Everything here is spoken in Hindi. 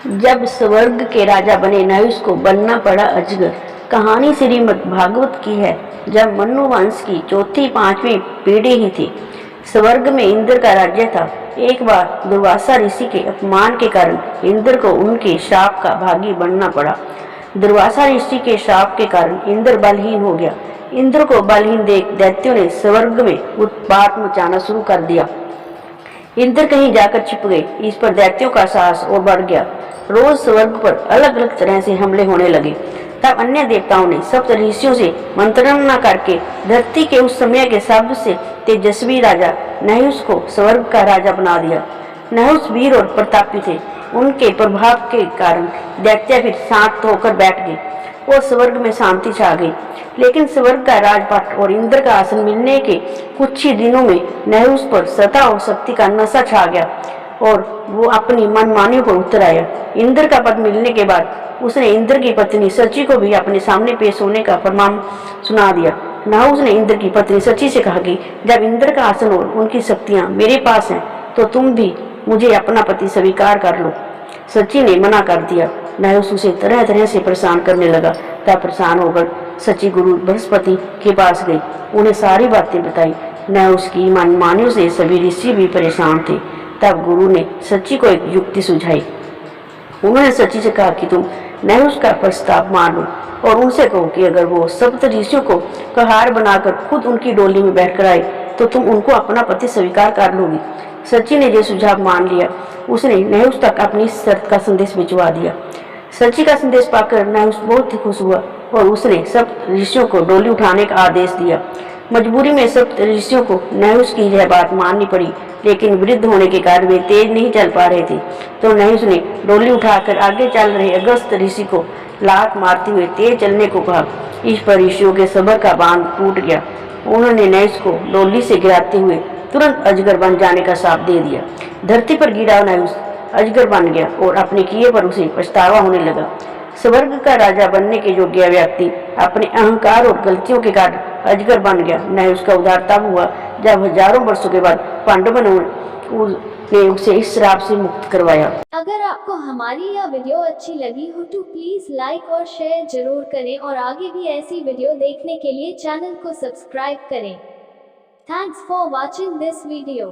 जब स्वर्ग के राजा बने नहुष को बनना पड़ा अजगर। कहानी श्रीमद् भागवत की है, जब मनु वंश की चौथी पांचवी पीढ़ी ही थी। स्वर्ग में इंद्र का राज्य था। एक बार दुर्वासा ऋषि के अपमान के कारण इंद्र को उनके शाप का भागी बनना पड़ा। दुर्वासा ऋषि के शाप के कारण इंद्र बलहीन हो गया। इंद्र को बलहीन देख दैत्यों ने स्वर्ग में उत्पात मचाना शुरू कर दिया। इंद्र कहीं जाकर छिप गए। इस पर दैत्यों का साहस और बढ़ गया। रोज स्वर्ग पर अलग अलग तरह से हमले होने लगे। तब अन्य देवताओं ने सप्त ऋषियों से मंत्रणा करके धरती के उस समय के सबसे तेजस्वी राजा नहुष को स्वर्ग का राजा बना दिया। नहुष वीर और प्रतापी थे। उनके प्रभाव के कारण दैत्य फिर शांत होकर बैठ गए और स्वर्ग में शांति छा गई। लेकिन स्वर्ग का राजपाट और इंद्र का आसन मिलने के कुछ ही दिनों में नहुष पर सत्ता और शक्ति का नशा छा गया और वो अपनी मनमानी पर उतर आया। इंद्र का पद मिलने के बाद उसने इंद्र की पत्नी सची को भी अपने सामने पेश होने का फरमान सुना दिया। नहुष ने इंद्र की पत्नी सची से कहा कि जब इंद्र का आसन और उनकी शक्तियां मेरे पास हैं तो तुम भी मुझे अपना पति स्वीकार कर लो। सची ने मना कर दिया। नहुष उसे तरह तरह से परेशान करने लगा। तब परेशान होकर सची गुरु बृहस्पति के पास गई, उन्हें सारी बातें बताई। नहुष की मनमानियों से सभी ऋषि भी परेशान थे। तब गुरु ने सची को एक युक्ति सुझाई। उन्होंने सची से कहा कि तुम नहुष का प्रस्ताव मान लो और उनसे कहो कि अगर वो सप्त ऋषियों को कहार बनाकर खुद उनकी डोली में बैठकर आए तो तुम उनको अपना पति स्वीकार कर लोगी। सची ने जो सुझाव मान लिया। उसने नहुष तक अपनी शर्त का संदेश भिजवा दिया। सची का संदेश पाकर नहुष बहुत ही खुश हुआ और उसने सप्त ऋषियों को डोली उठाने का आदेश दिया। मजबूरी में सप्त ऋषियों को नहुष की यह बात माननी पड़ी, लेकिन वृद्ध होने के कारण वे तेज नहीं चल पा रहे थे। तो नहुष ने डोली उठाकर आगे चल रहे अगस्त ऋषि को लात मारते हुए तेज चलने को कहा। इस पर ऋषियों के सब्र का बांध टूट गया। उन्होंने नहुष को डोली से गिराते हुए तुरंत अजगर बन जाने का शाप दे दिया। धरती पर गिरा नहुष अजगर बन गया और अपने किए पर उसे पछतावा होने लगा। स्वर्ग का राजा बनने के योग्य व्यक्ति अपने अहंकार और गलतियों के कारण अजगर बन गया। नहुष का उद्धार तब हुआ जब हजारों वर्षों के बाद पांडवों ने उसे इस श्राप से मुक्त करवाया। अगर आपको हमारी यह वीडियो अच्छी लगी हो तो प्लीज लाइक और शेयर जरूर करें और आगे भी ऐसी वीडियो देखने के लिए चैनल को सब्सक्राइब करें। Thanks for watching this video.